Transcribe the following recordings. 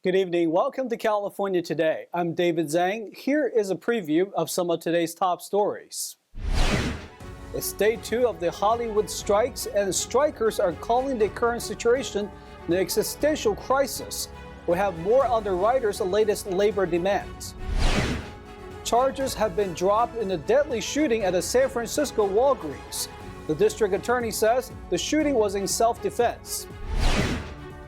Good evening. Welcome to California Today. I'm David Zhang. Here is a preview of some of today's top stories. It's day 2 of the Hollywood strikes, and strikers are calling the current situation an existential crisis. We have more on the writers' latest labor demands. Charges have been dropped in a deadly shooting at a San Francisco Walgreens. The district attorney says the shooting was in self-defense.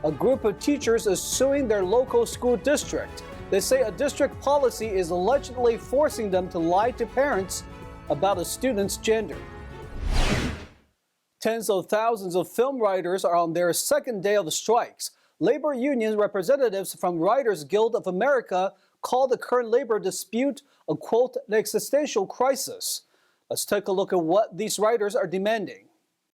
A group of teachers is suing their local school district. They say a district policy is allegedly forcing them to lie to parents about a student's gender. Tens of thousands of film writers are on their second day of the strikes. Labor union representatives from Writers Guild of America call the current labor dispute a, quote, an existential crisis. Let's take a look at what these writers are demanding.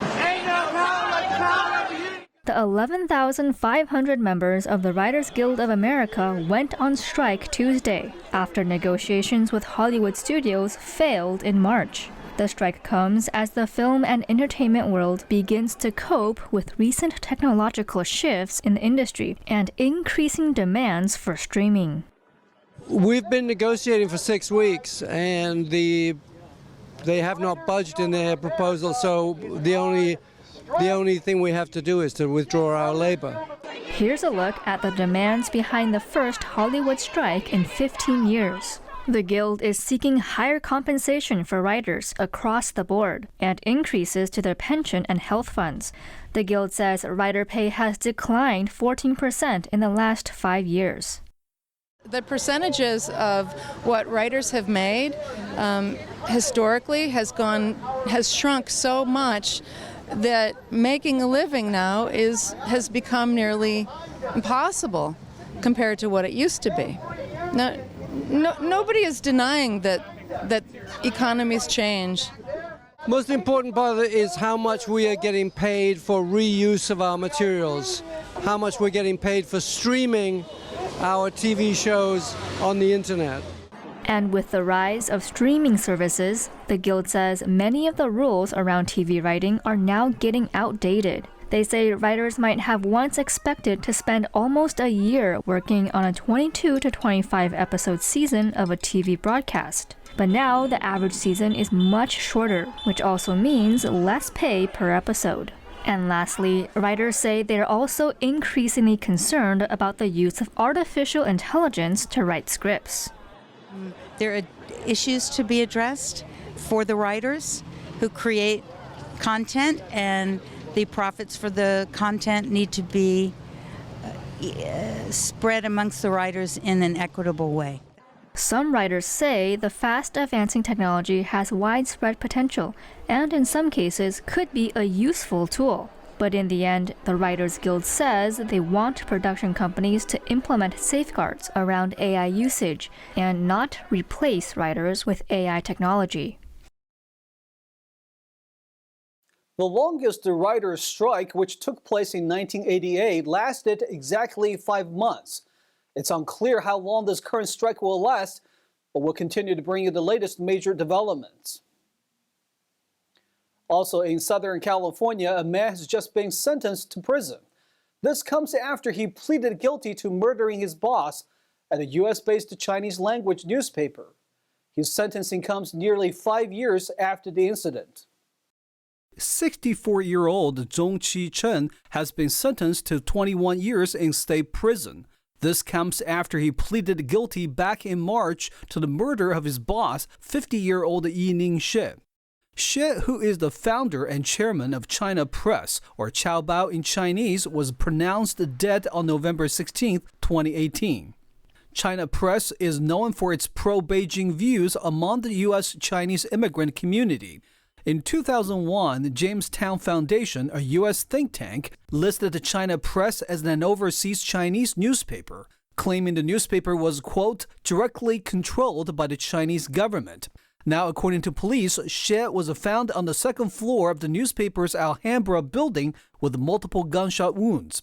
Ain't no power like the power of the union. The 11,500 members of the Writers Guild of America went on strike Tuesday after negotiations with Hollywood studios failed in March. The strike comes as the film and entertainment world begins to cope with recent technological shifts in the industry and increasing demands for streaming. We've been negotiating for 6 weeks, and they have not budged in their proposal, so the only thing we have to do is to withdraw our labor. Here's a look at the demands behind the first Hollywood strike in 15 years. The Guild is seeking higher compensation for writers across the board and increases to their pension and health funds. The Guild says writer pay has declined 14% in the last 5 years. The percentages of what writers have made historically has shrunk so much that making a living now has become nearly impossible compared to what it used to be. Now, nobody is denying that economies change. Most important part of it is how much we are getting paid for reuse of our materials, how much we're getting paid for streaming our TV shows on the internet. And with the rise of streaming services, the Guild says many of the rules around TV writing are now getting outdated. They say writers might have once expected to spend almost a year working on a 22 to 25 episode season of a TV broadcast. But now the average season is much shorter, which also means less pay per episode. And lastly, writers say they're also increasingly concerned about the use of artificial intelligence to write scripts. There are issues to be addressed for the writers who create content, and the profits for the content need to be spread amongst the writers in an equitable way. Some writers say the fast advancing technology has widespread potential and in some cases could be a useful tool. But in the end, the Writers Guild says they want production companies to implement safeguards around AI usage and not replace writers with AI technology. The longest writers' strike, which took place in 1988, lasted exactly 5 months. It's unclear how long this current strike will last, but we'll continue to bring you the latest major developments. Also in Southern California, a man has just been sentenced to prison. This comes after he pleaded guilty to murdering his boss at a U.S.-based Chinese language newspaper. His sentencing comes nearly 5 years after the incident. 64-year-old Zhong Qi-chen has been sentenced to 21 years in state prison. This comes after he pleaded guilty back in March to the murder of his boss, 50-year-old Yi Ning-she. She, who is the founder and chairman of China Press, or Chaobao in Chinese, was pronounced dead on November 16, 2018. China Press is known for its pro-Beijing views among the U.S. Chinese immigrant community. In 2001, the Jamestown Foundation, a U.S. think tank, listed the China Press as an overseas Chinese newspaper, claiming the newspaper was, quote, directly controlled by the Chinese government. Now, according to police, She was found on the second floor of the newspaper's Alhambra building with multiple gunshot wounds.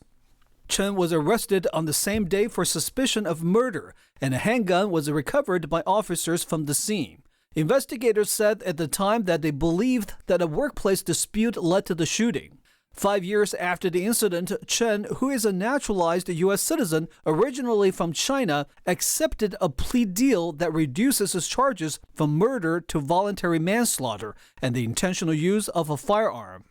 Chen was arrested on the same day for suspicion of murder, and a handgun was recovered by officers from the scene. Investigators said at the time that they believed that a workplace dispute led to the shooting. 5 years after the incident, Chen, who is a naturalized U.S. citizen originally from China, accepted a plea deal that reduces his charges from murder to voluntary manslaughter and the intentional use of a firearm.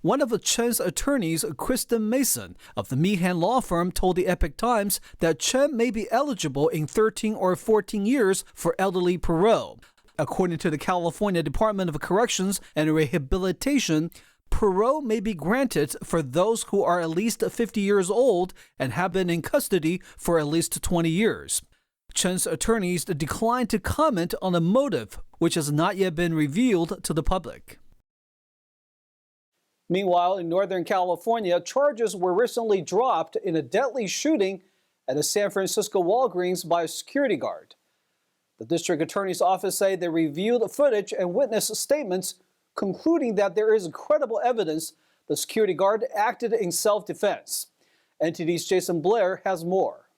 One of Chen's attorneys, Kristen Mason, of the Meehan law firm, told the Epoch Times that Chen may be eligible in 13 or 14 years for elderly parole. According to the California Department of Corrections and Rehabilitation, parole may be granted for those who are at least 50 years old and have been in custody for at least 20 years. Chen's attorneys declined to comment on the motive, which has not yet been revealed to the public. Meanwhile, in Northern California, charges were recently dropped in a deadly shooting at a San Francisco Walgreens by a security guard. The district attorney's office say they reviewed footage and witness statements, concluding that there is credible evidence the security guard acted in self-defense. NTD's Jason Blair has more.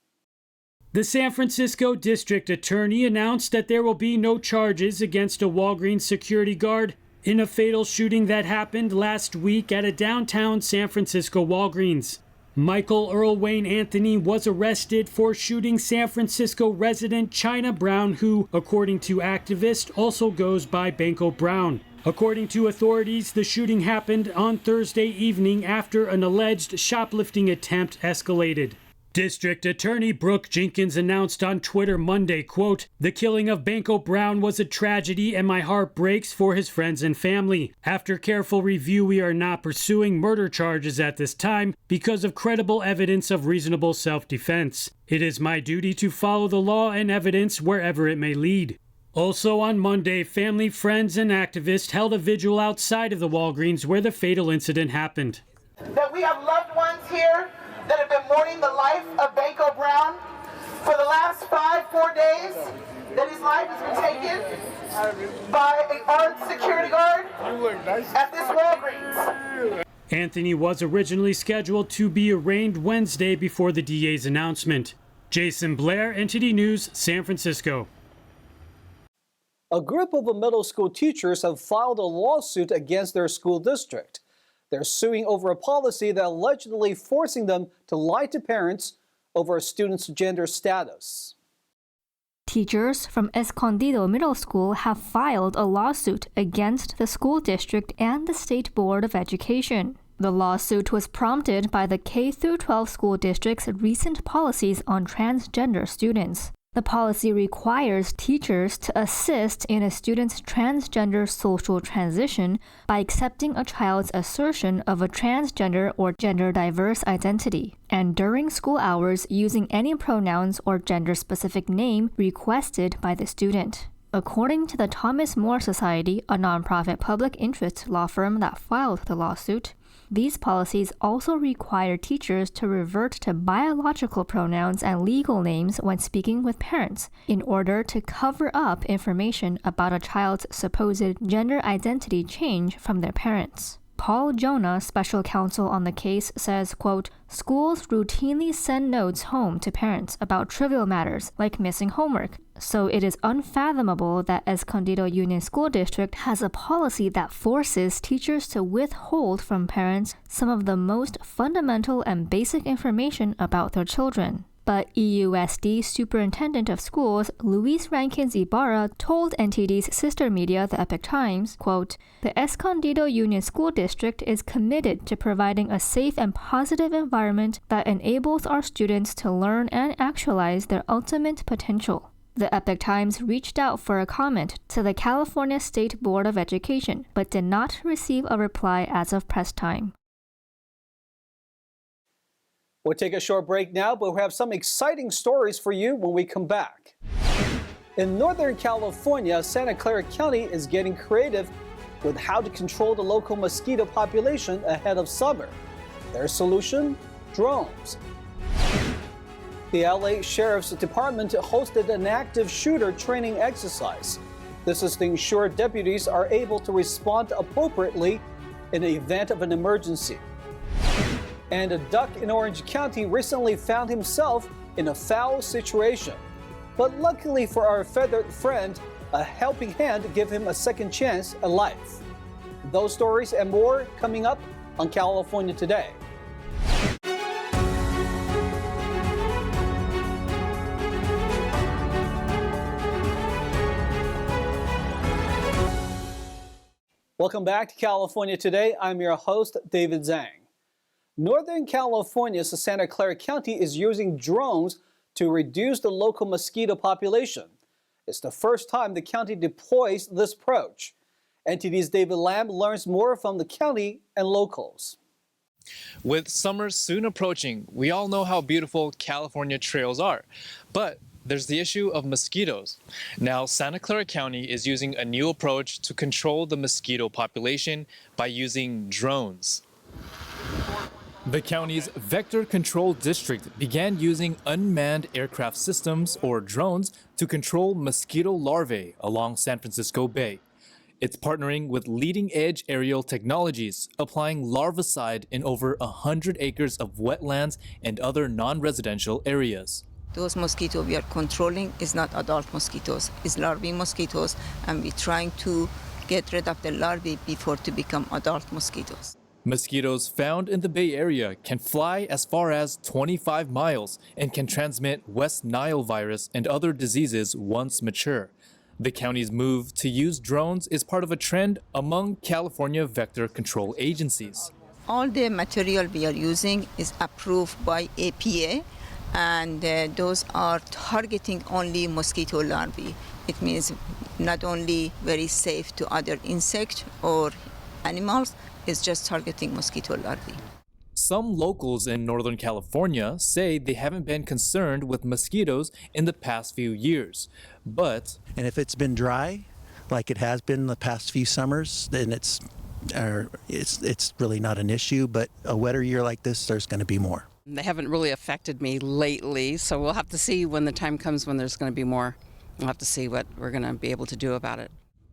The San Francisco district attorney announced that there will be no charges against a Walgreens security guard in a fatal shooting that happened last week at a downtown San Francisco Walgreens. Michael Earl Wayne Anthony was arrested for shooting San Francisco resident China Brown, who, according to activists, also goes by Banko Brown. According to authorities, the shooting happened on Thursday evening after an alleged shoplifting attempt escalated. District Attorney Brooke Jenkins announced on Twitter Monday, quote, "The killing of Banko Brown was a tragedy and my heart breaks for his friends and family. After careful review, we are not pursuing murder charges at this time because of credible evidence of reasonable self-defense. It is my duty to follow the law and evidence wherever it may lead." Also on Monday, family, friends, and activists held a vigil outside of the Walgreens where the fatal incident happened. That we have loved ones here that have been mourning the life of Banko Brown for the last 4 days, that his life has been taken by an armed security guard at this Walgreens. Anthony was originally scheduled to be arraigned Wednesday before the DA's announcement. Jason Blair, NTD News, San Francisco. A group of middle school teachers have filed a lawsuit against their school district. They're suing over a policy that allegedly forcing them to lie to parents over a student's gender status. Teachers from Escondido Middle School have filed a lawsuit against the school district and the State Board of Education. The lawsuit was prompted by the K-12 school district's recent policies on transgender students. The policy requires teachers to assist in a student's transgender social transition by accepting a child's assertion of a transgender or gender-diverse identity, and during school hours using any pronouns or gender-specific name requested by the student. According to the Thomas More Society, a nonprofit public interest law firm that filed the lawsuit, these policies also require teachers to revert to biological pronouns and legal names when speaking with parents in order to cover up information about a child's supposed gender identity change from their parents. Paul Jonah, special counsel on the case, says, quote, "Schools routinely send notes home to parents about trivial matters like missing homework, so it is unfathomable that Escondido Union School District has a policy that forces teachers to withhold from parents some of the most fundamental and basic information about their children." But EUSD Superintendent of Schools Luis Rankins Ibarra told NTD's sister media, The Epoch Times, quote, "The Escondido Union School District is committed to providing a safe and positive environment that enables our students to learn and actualize their ultimate potential." The Epoch Times reached out for a comment to the California State Board of Education, but did not receive a reply as of press time. We'll take a short break now, but we have some exciting stories for you when we come back. In Northern California, Santa Clara County is getting creative with how to control the local mosquito population ahead of summer. Their solution? Drones. The LA Sheriff's Department hosted an active shooter training exercise. This is to ensure deputies are able to respond appropriately in the event of an emergency. And a duck in Orange County recently found himself in a foul situation. But luckily for our feathered friend, a helping hand gave him a second chance at life. Those stories and more coming up on California Today. Welcome back to California Today. I'm your host, David Zhang. Northern California's Santa Clara County is using drones to reduce the local mosquito population. It's the first time the county deploys this approach. NTD's David Lamb learns more from the county and locals. With summer soon approaching, we all know how beautiful California trails are. But there's the issue of mosquitoes. Now, Santa Clara County is using a new approach to control the mosquito population by using drones. The county's Vector Control District began using unmanned aircraft systems, or drones, to control mosquito larvae along San Francisco Bay. It's partnering with leading-edge aerial technologies, applying larvicide in over 100 acres of wetlands and other non-residential areas. Those mosquitoes we are controlling is not adult mosquitoes, it's larvae mosquitoes, and we're trying to get rid of the larvae before to become adult mosquitoes. Mosquitoes found in the Bay Area can fly as far as 25 miles and can transmit West Nile virus and other diseases once mature. The county's move to use drones is part of a trend among California vector control agencies. All the material we are using is approved by EPA, and those are targeting only mosquito larvae. It means not only very safe to other insects or animals, it's just targeting mosquito larvae. Some locals in Northern California say they haven't been concerned with mosquitoes in the past few years, but... And if it's been dry, like it has been the past few summers, then it's really not an issue, but a wetter year like this, there's going to be more. They haven't really affected me lately, so we'll have to see when the time comes when there's going to be more. We'll have to see what we're going to be able to do about it.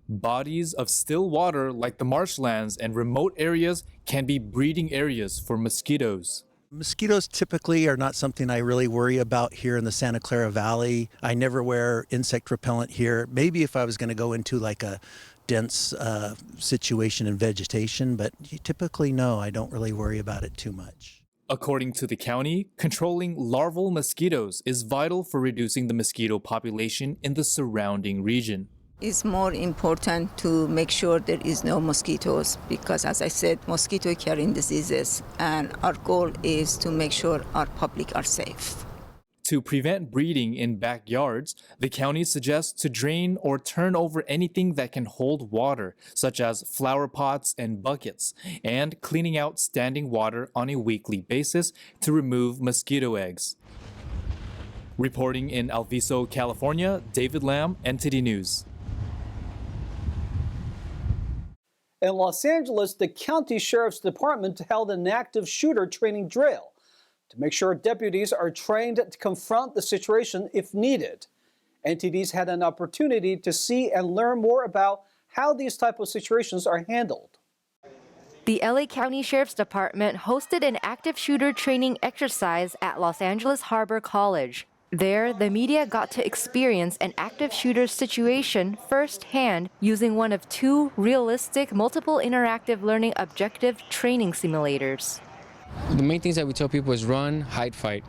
Bodies of still water like the marshlands and remote areas can be breeding areas for mosquitoes. Mosquitoes typically are not something I really worry about here in the Santa Clara Valley. I never wear insect repellent here. Maybe if I was going to go into like a dense situation in vegetation, but typically no, I don't really worry about it too much. According to the county, controlling larval mosquitoes is vital for reducing the mosquito population in the surrounding region. It's more important to make sure there is no mosquitoes because, as I said, mosquito carrying diseases, and our goal is to make sure our public are safe. To prevent breeding in backyards, the county suggests to drain or turn over anything that can hold water, such as flower pots and buckets, and cleaning out standing water on a weekly basis to remove mosquito eggs. Reporting in Alviso, California, David Lamb, NTD News. In Los Angeles, the county sheriff's department held an active shooter training drill to make sure deputies are trained to confront the situation if needed. NTD's had an opportunity to see and learn more about how these type of situations are handled. The LA County Sheriff's Department hosted an active shooter training exercise at Los Angeles Harbor College. There, the media got to experience an active shooter situation firsthand using one of two realistic multiple interactive learning objective training simulators. The main things that we tell people is run, hide, fight.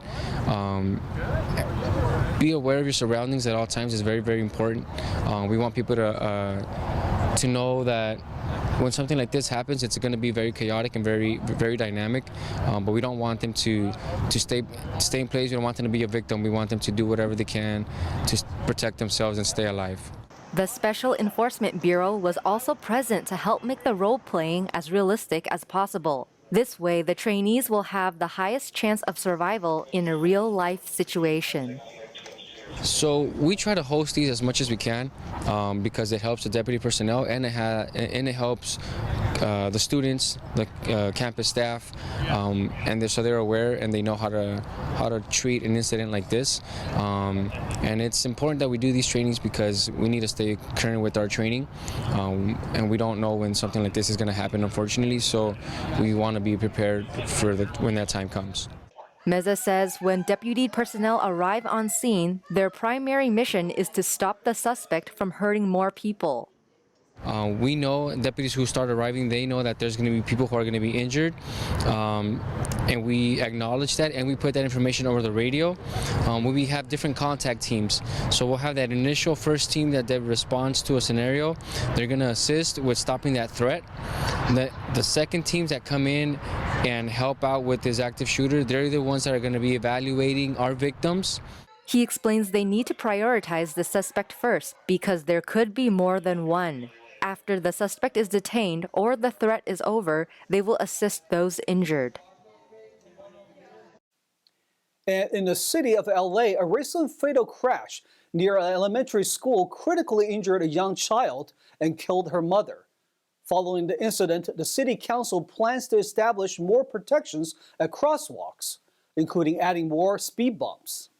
Be aware of your surroundings at all times is very, very important. We want people to know that when something like this happens, it's going to be very chaotic and very, very dynamic. But we don't want them to stay in place. We don't want them to be a victim. We want them to do whatever they can to protect themselves and stay alive. The Special Enforcement Bureau was also present to help make the role-playing as realistic as possible. This way, the trainees will have the highest chance of survival in a real-life situation. So we try to host these as much as we can because it helps the deputy personnel and it helps the students, the campus staff, and so they're aware and they know how to treat an incident like this. And it's important that we do these trainings because we need to stay current with our training, and we don't know when something like this is going to happen, unfortunately. So we want to be prepared for when that time comes. Meza says when deputy personnel arrive on scene, their primary mission is to stop the suspect from hurting more people. We know deputies who start arriving, they know that there's going to be people who are going to be injured, and we acknowledge that, and we put that information over the radio. We have different contact teams, so we'll have that initial first team that responds to a scenario. They're going to assist with stopping that threat. The second teams that come in and help out with this active shooter, they're the ones that are going to be evaluating our victims. He explains they need to prioritize the suspect first because there could be more than one. After the suspect is detained or the threat is over, they will assist those injured. And in the city of LA, a recent fatal crash near an elementary school critically injured a young child and killed her mother. Following the incident, the city council plans to establish more protections at crosswalks, including adding more speed bumps.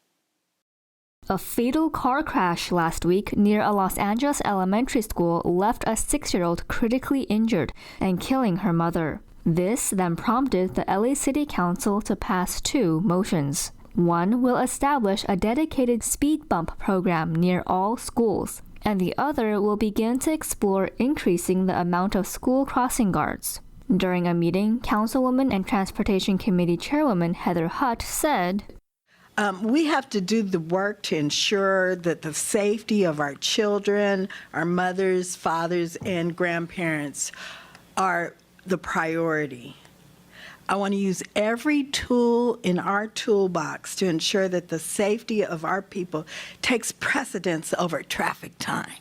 A fatal car crash last week near a Los Angeles elementary school left a 6-year-old critically injured and killing her mother. This then prompted the LA City Council to pass 2 motions. One will establish a dedicated speed bump program near all schools, and the other will begin to explore increasing the amount of school crossing guards. During a meeting, Councilwoman and Transportation Committee Chairwoman Heather Hutt said, we have to do the work to ensure that the safety of our children, our mothers, fathers, and grandparents are the priority. I want to use every tool in our toolbox to ensure that the safety of our people takes precedence over traffic time.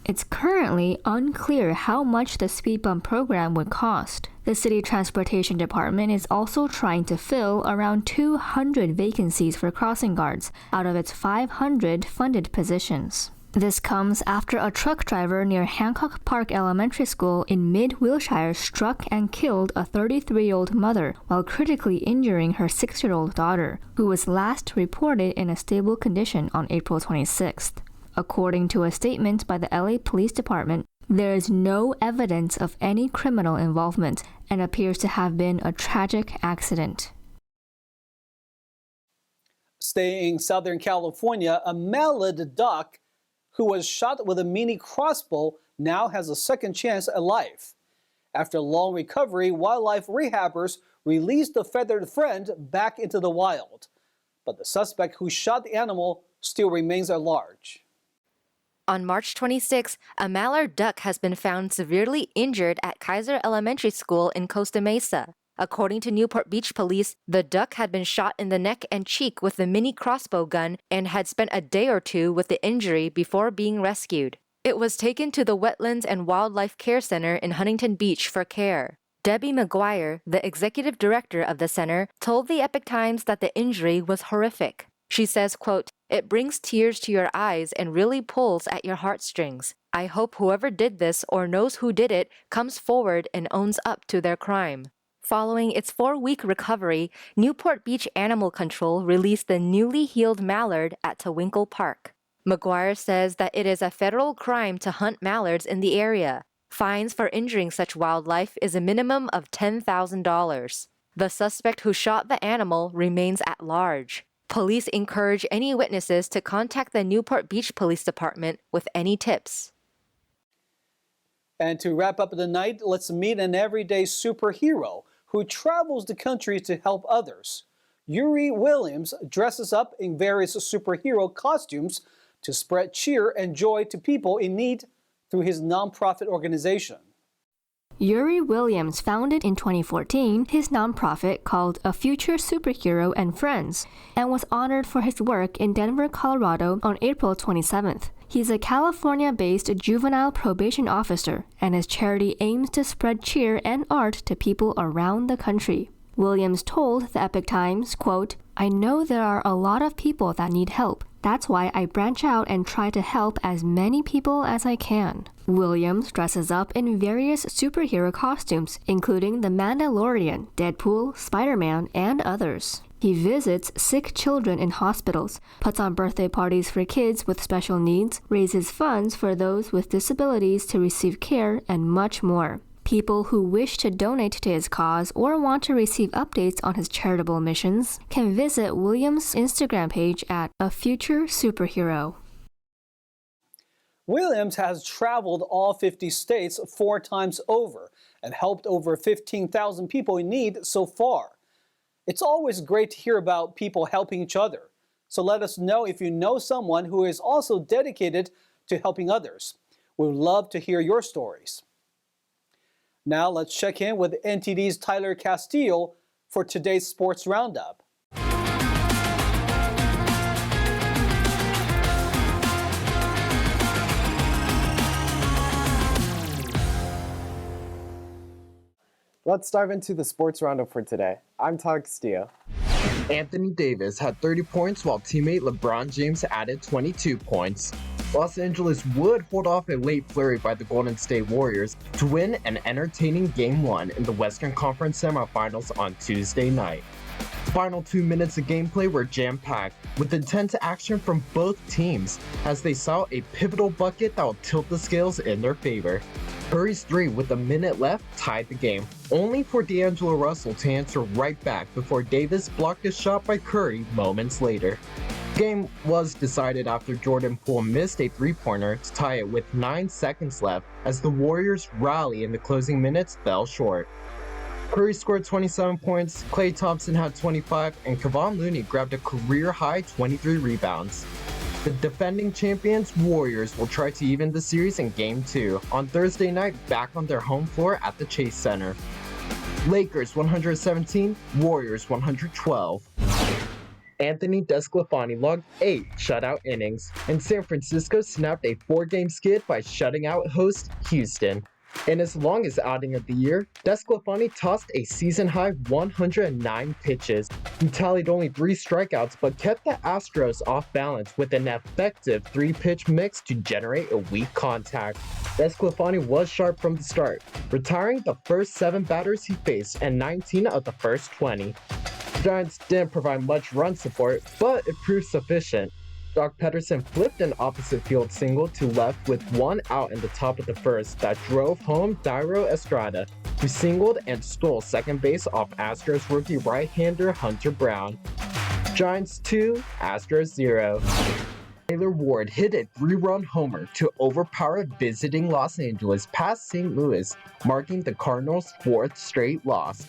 It's currently unclear how much the speed bump program would cost. The City Transportation Department is also trying to fill around 200 vacancies for crossing guards out of its 500 funded positions. This comes after a truck driver near Hancock Park Elementary School in Mid-Wilshire struck and killed a 33-year-old mother while critically injuring her 6-year-old daughter, who was last reported in a stable condition on April 26th. According to a statement by the LA Police Department, there is no evidence of any criminal involvement and appears to have been a tragic accident. Staying in Southern California, a Mallard duck who was shot with a mini crossbow now has a second chance at life. After a long recovery, wildlife rehabbers released the feathered friend back into the wild. But the suspect who shot the animal still remains at large. On March 26, a mallard duck has been found severely injured at Kaiser Elementary School in Costa Mesa. According to Newport Beach Police, the duck had been shot in the neck and cheek with the mini crossbow gun and had spent a day or 2 with the injury before being rescued. It was taken to the Wetlands and Wildlife Care Center in Huntington Beach for care. Debbie McGuire, the executive director of the center, told the Epoch Times that the injury was horrific. She says, quote, "It brings tears to your eyes and really pulls at your heartstrings. I hope whoever did this or knows who did it comes forward and owns up to their crime." Following its 4-week recovery, Newport Beach Animal Control released the newly healed mallard at Tewinkle Park. McGuire says that it is a federal crime to hunt mallards in the area. Fines for injuring such wildlife is a minimum of $10,000. The suspect who shot the animal remains at large. Police encourage any witnesses to contact the Newport Beach Police Department with any tips. And to wrap up the night, let's meet an everyday superhero who travels the country to help others. Yuri Williams dresses up in various superhero costumes to spread cheer and joy to people in need through his nonprofit organization. Yuri Williams founded in 2014 his nonprofit called A Future Superhero and Friends and was honored for his work in Denver, Colorado on April 27th. He's a California-based juvenile probation officer, and his charity aims to spread cheer and art to people around the country. Williams told the Epoch Times, quote, "I know there are a lot of people that need help. That's why I branch out and try to help as many people as I can." Williams dresses up in various superhero costumes, including the Mandalorian, Deadpool, Spider-Man, and others. He visits sick children in hospitals, puts on birthday parties for kids with special needs, raises funds for those with disabilities to receive care, and much more. People who wish to donate to his cause or want to receive updates on his charitable missions can visit Williams' Instagram page at A Future Superhero. Williams has traveled all 50 states 4 times over and helped over 15,000 people in need so far. It's always great to hear about people helping each other. So let us know if you know someone who is also dedicated to helping others. We would love to hear your stories. Now let's check in with NTD's Tyler Castillo for today's Sports Roundup. Let's dive into the Sports Roundup for today. I'm Tyler Castillo. Anthony Davis had 30 points while teammate LeBron James added 22 points. Los Angeles would hold off a late flurry by the Golden State Warriors to win an entertaining Game 1 in the Western Conference semifinals on Tuesday night. The final 2 minutes of gameplay were jam-packed, with intense action from both teams as they saw a pivotal bucket that will tilt the scales in their favor. Curry's 3 with a minute left tied the game, only for D'Angelo Russell to answer right back before Davis blocked a shot by Curry moments later. The game was decided after Jordan Poole missed a three-pointer to tie it with 9 seconds left as the Warriors' rally in the closing minutes fell short. Curry scored 27 points, Klay Thompson had 25, and Kevon Looney grabbed a career-high 23 rebounds. The defending champions Warriors will try to even the series in Game 2 on Thursday night back on their home floor at the Chase Center. Lakers 117, Warriors 112. Anthony Desclafani logged 8 shutout innings, and San Francisco snapped a 4-game skid by shutting out host Houston. In his longest outing of the year, Desclafani tossed a season-high 109 pitches. He tallied only 3 strikeouts but kept the Astros off balance with an effective 3-pitch mix to generate a weak contact. Desclafani was sharp from the start, retiring the first 7 batters he faced and 19 of the first 20. The Giants didn't provide much run support, but it proved sufficient. Doc Pederson flipped an opposite field single to left with 1 out in the top of the first that drove home Dairo Estrada, who singled and stole second base off Astros rookie right-hander Hunter Brown. Giants 2, Astros 0. Taylor Ward hit a 3-run homer to overpower visiting Los Angeles past St. Louis, marking the Cardinals' 4th straight loss.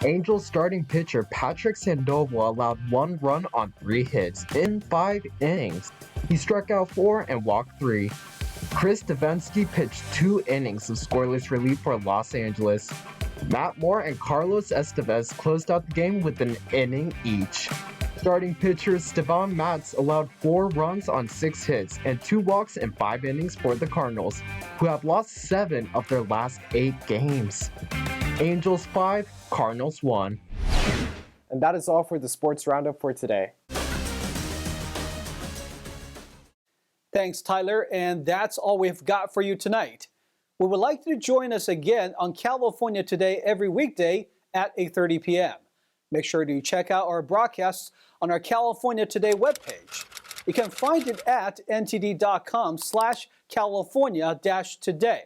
Angels starting pitcher Patrick Sandoval allowed 1 run on 3 hits in 5 innings. He struck out 4 and walked 3. Chris Devenski pitched 2 innings of scoreless relief for Los Angeles. Matt Moore and Carlos Estevez closed out the game with an inning each. Starting pitcher Stevan Matz allowed 4 runs on 6 hits and 2 walks in 5 innings for the Cardinals, who have lost 7 of their last 8 games. Angels 5, Cardinals 1. And that is all for the Sports Roundup for today. Thanks, Tyler, and that's all we've got for you tonight. We would like you to join us again on California Today every weekday at 8:30 p.m. Make sure to check out our broadcasts on our California Today webpage. You can find it at ntd.com/California-today.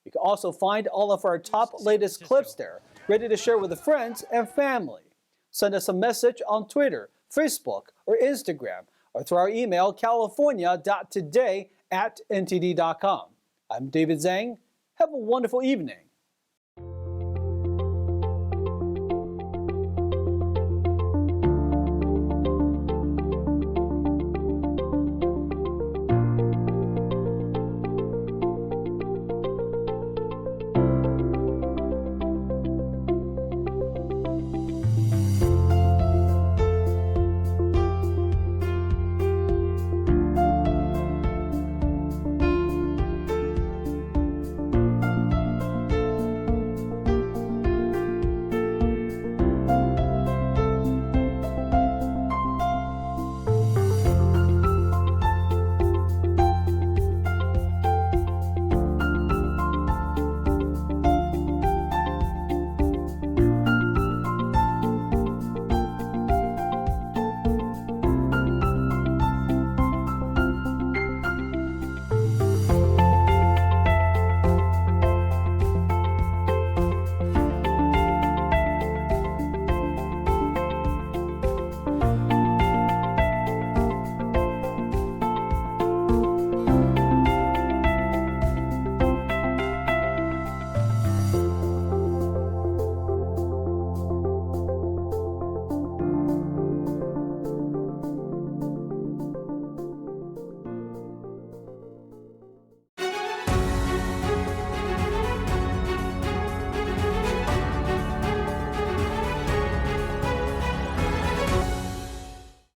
You can also find all of our top latest clips there, ready to share with the friends and family. Send us a message on Twitter, Facebook, or Instagram, or through our email, california.today@ntd.com. I'm David Zhang. Have a wonderful evening.